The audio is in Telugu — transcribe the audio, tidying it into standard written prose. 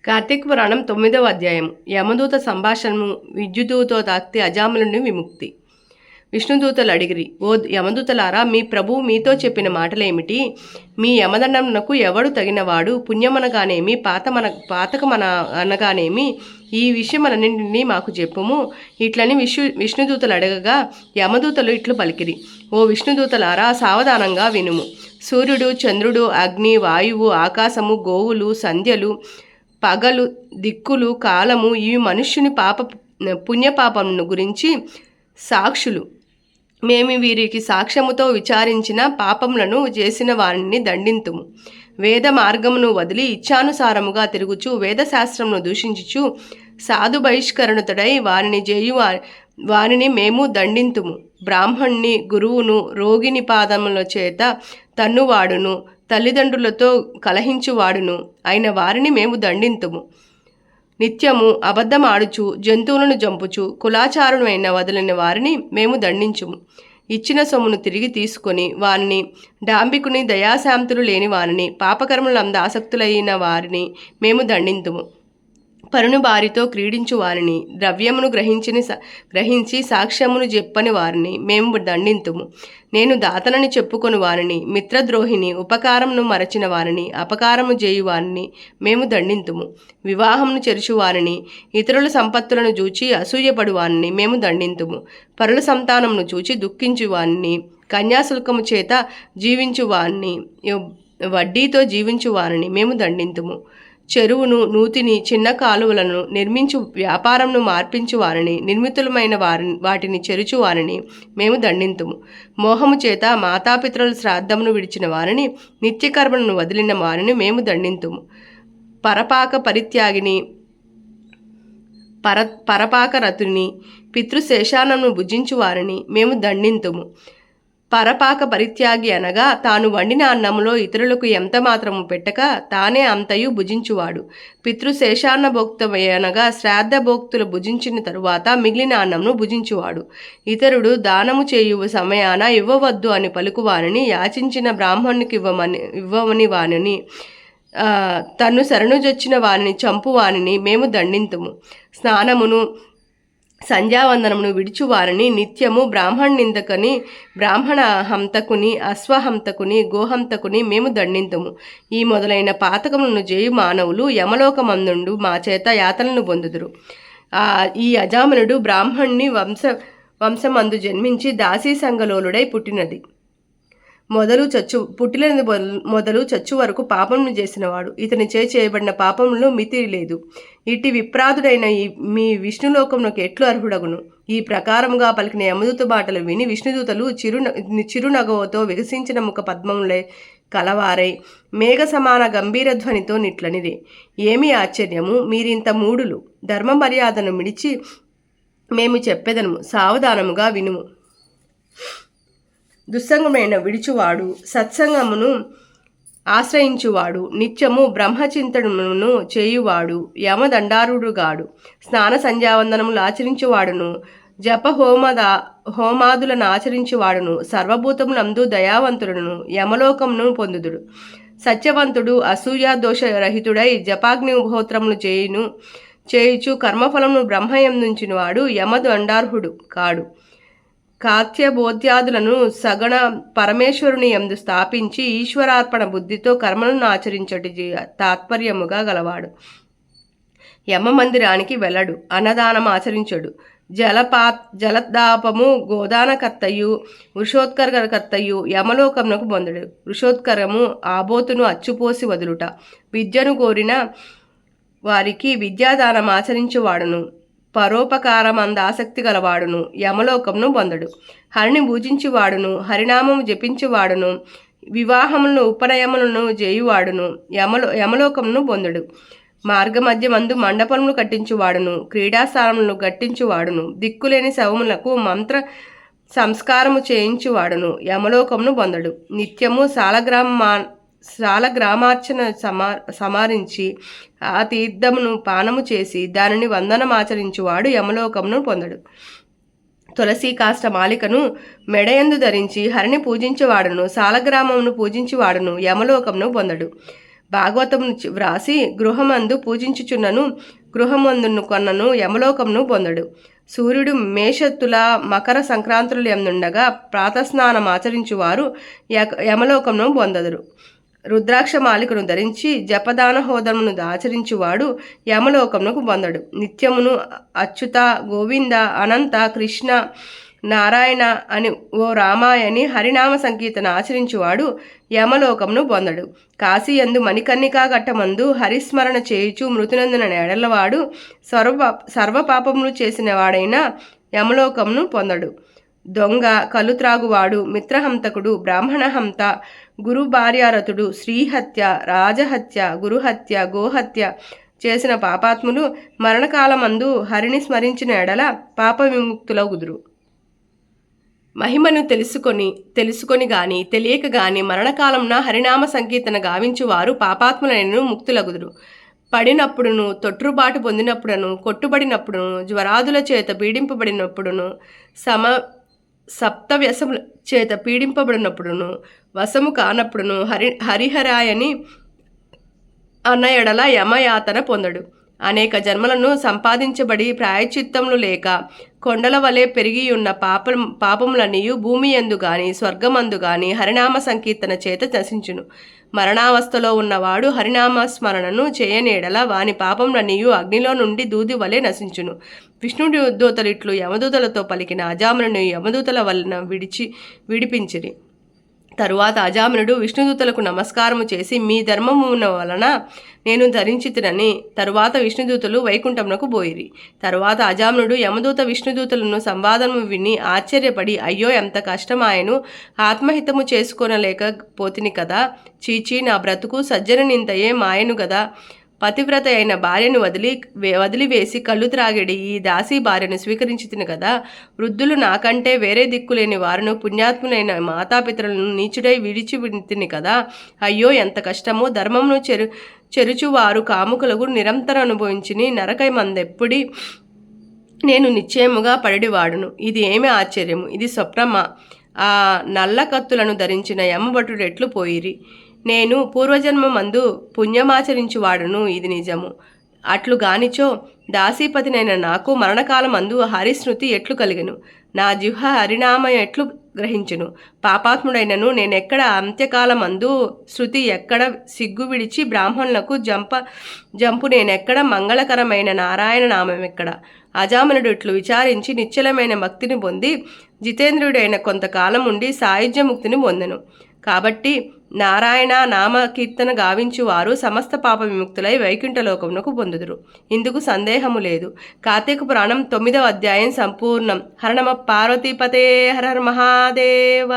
కార్తీక పురాణం 9వ అధ్యాయం. యమదూత సంభాషణము. విద్యుదూతో తాక్తి అజాములని విముక్తి. విష్ణుదూతలు అడిగిరి, ఓ యమదూతలారా, మీ ప్రభువు మీతో చెప్పిన మాటలేమిటి? మీ యమదండమునకు ఎవడు తగినవాడు? పుణ్యమనగానేమి, పాతకమన అనగానేమి? ఈ విషయమలన్నింటినీ మాకు చెప్పుము. ఇట్లని విష్ణుదూతలు అడగగా యమదూతలు ఇట్లు పలికిరి, ఓ విష్ణుదూతలారా, సావధానంగా వినుము. సూర్యుడు, చంద్రుడు, అగ్ని, వాయువు, ఆకాశము, గోవులు, సంధ్యలు, పగలు, దిక్కులు, కాలము ఇవి మనుష్యుని పుణ్యపాపమును గురించి సాక్షులు. మేము వీరికి సాక్ష్యముతో విచారించిన పాపములను చేసిన వారిని దండింతుము. వేద మార్గమును వదిలి ఇచ్ఛానుసారముగా తిరుగుచు వేదశాస్త్రమును దూషించుచు సాధు బహిష్కరణుతుడై వారిని మేము దండింతుము. బ్రాహ్మణ్ణి, గురువును, రోగిని పాదముల చేత తన్నువాడును, తల్లిదండ్రులతో కలహించువాడును అయిన వారిని మేము దండింతుము. నిత్యము అబద్ధమాడుచు జంతువులను జంపుచు కులాచారులైన వదిలిన వారిని మేము దండించుము. ఇచ్చిన సొమ్మును తిరిగి తీసుకొని వారిని, డాంబికుని, దయాశాంతులు లేని వారిని, పాపకర్మలందు ఆసక్తులైన వారిని మేము దండింతుము. పరుని బారితో క్రీడించు వారిని, ద్రవ్యమును గ్రహించి సాక్ష్యమును చెప్పని వారిని మేము దండింతుము. నేను దాతనని చెప్పుకొని వారిని, మిత్రద్రోహిని, ఉపకారమును మరచిన వారిని, అపకారము చేయు వారిని మేము దండింతుము. వివాహమును చెరుచు వారిని, ఇతరుల సంపత్తులను చూచి అసూయపడు వారిని మేము దండింతుము. పరుల సంతానమును చూచి దుఃఖించు వారిని, కన్యాశుల్కము చేత జీవించు వారిని, వడ్డీతో జీవించు వారిని మేము దండింతుము. చెరువును, నూతిని, చిన్న కాలువలను నిర్మించు వ్యాపారంను మార్పించు వారిని, నిర్మితులమైన వాటిని చెరుచు వారిని మేము దండింతుము. మోహము చేత మాతాపితరుల శ్రాద్ధమును విడిచిన వారిని, నిత్యకర్మలను వదిలిన వారిని మేము దండింతుము. పరపాక పరిత్యాగిని, పరపాక రతుని, పితృశేషానమును భుజించు వారిని మేము దండింతుము. పరపాక పరిత్యాగి అనగా తాను వండిన అన్నములో ఇతరులకు ఎంత మాత్రము పెట్టక తానే అంతయు భుజించువాడు. పితృశేషాన్న భోక్తమనగా శ్రాద్ధ భోక్తులు భుజించిన తరువాత మిగిలిన అన్నమును భుజించువాడు. ఇతరుడు దానము చేయు సమయాన ఇవ్వవద్దు అని పలుకువారిని, యాచించిన బ్రాహ్మణునికి ఇవ్వమని వానిని, తన్ను శరణుజొచ్చిన వారిని చంపు వారిని మేము దండింతుము. స్నానమును, సంధ్యావందనమును విడిచువారిని, నిత్యము బ్రాహ్మణిందకని, బ్రాహ్మణ హంతకుని, అశ్వహంతకుని, గోహంతకుని మేము దండింతుము. ఈ మొదలైన పాతకములను చేయు మానవులు యమలోకమందుండు మా చేత యాతనను పొందుదురు. ఈ అజామనుడు బ్రాహ్మణ్ణి వంశమందు జన్మించి దాసీ సంగలోలుడై పుట్టినది మొదలు చచ్చు వరకు పాపమును చేసినవాడు. ఇతని చేయబడిన పాపములను మితి లేదు. ఇట్టి విప్రాదుడైన మీ విష్ణులోకమునకు ఎట్లు అర్హుడగును? ఈ ప్రకారముగా పలికిన యమదూత మాటలు విని విష్ణుదూతలు చిరునగవతో వికసించిన ముఖ పద్మములై కలవారై మేఘ సమాన గంభీర ధ్వనితో నిట్లనిది, ఏమి ఆశ్చర్యము! మీరింత మూఢులు! ధర్మ మర్యాదను మిడిచి మేము చెప్పెదను, సావధానముగా వినుము. దుస్సంగమైన విడుచువాడు, సత్సంగమును ఆశ్రయించువాడు, నిత్యము బ్రహ్మచింతనమును చేయువాడు యమదండారుడుగాడు. స్నాన సంధ్యావందనములు ఆచరించువాడును, జప హోమాదులను ఆచరించువాడును, సర్వభూతములందు దయావంతుడును యమలోకమును పొందుదుడు. సత్యవంతుడు, అసూయ దోషరహితుడై జపాగ్నిహోత్రములు చేయుచు కర్మఫలమును బ్రహ్మయందుంచిన వాడు యమదండార్హుడు కాడు. కాత్యబోధ్యాదులను సగణ పరమేశ్వరుని యందు స్థాపించి ఈశ్వరార్పణ బుద్ధితో కర్మలను ఆచరించటి తాత్పర్యముగా గలవాడు. యమ మందిరానికి వెళ్ళడు, అన్నదానం ఆచరించడు, జలదాపము గోదానకర్తయు వృషోత్కరకర్తయు యమలోకమునకు పొందడు. వృషోత్కరము ఆబోతును అచ్చుపోసి వదులుట. విద్యను కోరిన వారికి విద్యాదానం ఆచరించువాడును, పరోపకారమంద ఆసక్తి గలవాడును యమలోకమును పొందడు. హరిని పూజించువాడును, హరినామము జపించువాడును, వివాహములను ఉపనయములను చేయువాడును యమలోకమును పొందడు. మార్గమధ్యమందు మండపములు కట్టించువాడును, క్రీడాస్థానములను గట్టించువాడును, దిక్కులేని శవములకు మంత్ర సంస్కారము చేయించువాడును యమలోకమును పొందడు. నిత్యము సాలగ్రామార్చన సమారించి ఆ తీర్థమును పానము చేసి దానిని వందనమాచరించువాడు యమలోకమును పొందడు. తులసి కాష్ట మాలికను మెడయందు ధరించి హరిని పూజించువాడును, సాలగ్రామమును పూజించువాడును యమలోకమును పొందడు. భాగవతమును వ్రాసి గృహమందు పూజించుచున్నను గృహమందును కొన్నను యమలోకమును పొందడు. సూర్యుడు మేషతుల మకర సంక్రాంతులు ఎందుండగా ప్రాతస్నానం ఆచరించువారు యమలోకమును పొందదురు. రుద్రాక్ష మాలికను ధరించి జపదాన హోదమును ఆచరించువాడు యమలోకమునకు పొందడు. నిత్యమును అచ్యుత, గోవింద, అనంత, కృష్ణ, నారాయణ అని ఓ రామాయని హరినామ సంకీర్తన ఆచరించువాడు యమలోకమును పొందడు. కాశీయందు మణికర్ణికా ఘట్టమందు హరిస్మరణ చేయుచు మృతునందున ఎడలవాడు సర్వపాపములు చేసిన వాడైనా యమలోకమును పొందడు. దొంగ, కలుత్రాగువాడు, మిత్రహంతకుడు, బ్రాహ్మణహంత, గురు భార్యారతుడు, శ్రీహత్య, రాజహత్య, గురుహత్య, గోహత్య చేసిన పాపాత్ములు మరణకాలమందు హరిని స్మరించిన ఎడల పాప విముక్తులగుదురు. మహిమను తెలుసుకొని గాని తెలియక గాని మరణకాలంన హరినామ సంకీర్తన గావించువారు పాపాత్ములైనను ముక్తులగుదురు. పడినప్పుడును, తొట్రుబాటు పొందినప్పుడును, కొట్టుబడినప్పుడును, జ్వరాదుల చేత పీడింపబడినప్పుడును, సప్తవ్యసముల చేత పీడింపబడినప్పుడును, వశము కానప్పుడును హరిహరాయని అన్న ఎడల యమయాతన పొందడు. అనేక జన్మలను సంపాదించబడి ప్రాయశ్చిత్తములు లేక కొండల వలె పెరిగియున్న పాపములనియు భూమి యందు గాని స్వర్గమందు గాని హరినామ సంకీర్తన చేత నశించును. మరణావస్థలో ఉన్నవాడు హరినామ స్మరణను చేయనేడల వాని పాపములనియు అగ్నిలో నుండి దూది వలె నశించును. విష్ణుడి దూతలిట్లు యమదూతలతో పలికిన అజామును యమదూతల వలన విడిపించిరి. తరువాత అజామినుడు విష్ణుదూతలకు నమస్కారము చేసి మీ ధర్మమున వలన నేను ధరించితినని తరువాత విష్ణుదూతలు వైకుంఠమునకు పోయిరి. తరువాత అజామినుడు యమదూత విష్ణుదూతలను సంవాదము విని ఆశ్చర్యపడి అయ్యో ఎంత కష్టమాయను, ఆత్మహితము చేసుకోనలేకపోతిని కదా, చీచీ నా బ్రతుకు సజ్జననింతయే మాయను గదా, పతివ్రత అయిన భార్యను వదిలివేసి కళ్ళు త్రాగడి ఈ దాసీ భార్యను స్వీకరించుతును కదా, వృద్ధులు నాకంటే వేరే దిక్కులేని వారును పుణ్యాత్ములైన మాతాపితరులను నీచుడై విడిచిపెట్టిని కదా, అయ్యో ఎంత కష్టమో, ధర్మమును చెరుచువారు కాముకులకు నిరంతరం అనుభవించిని నరకై మందెప్పుడి నేను నిశ్చయముగా పడివాడును. ఇది ఏమి ఆశ్చర్యము, ఇది స్వప్నమా? ఆ నల్ల కత్తులను ధరించిన యమభటుడు ఎట్లు పోయిరి. నేను పూర్వజన్మమందు పుణ్యమాచరించువాడును, ఇది నిజము. అట్లు గానిచో దాసీపతినైన నాకు మరణకాలమందు హరిస్మృతి ఎట్లు కలిగెను, నా జిహ్వ హరినామ ఎట్లు గ్రహించును. పాపాత్ముడైనను నేనెక్కడ అంత్యకాలమందు శృతి ఎక్కడ సిగ్గు విడిచి బ్రాహ్మణులకు జంపు నేనెక్కడ మంగళకరమైన నారాయణ నామం ఎక్కడ. అజామనుడు ఇట్లు విచారించి నిశ్చలమైన భక్తిని పొంది జితేంద్రుడైన కొంతకాలం ఉండి సాయుధ్యముక్తిని పొందెను. కాబట్టి నారాయణ నామ కీర్తన గావించు వారు సమస్త పాప విముక్తులై వైకుంఠలోకమునకు పొందుదురు. ఇందుకు సందేహము లేదు. కార్తీక పురాణం 9వ అధ్యాయం సంపూర్ణం. హర నమ పార్వతీపతే, హర హర మహాదేవ.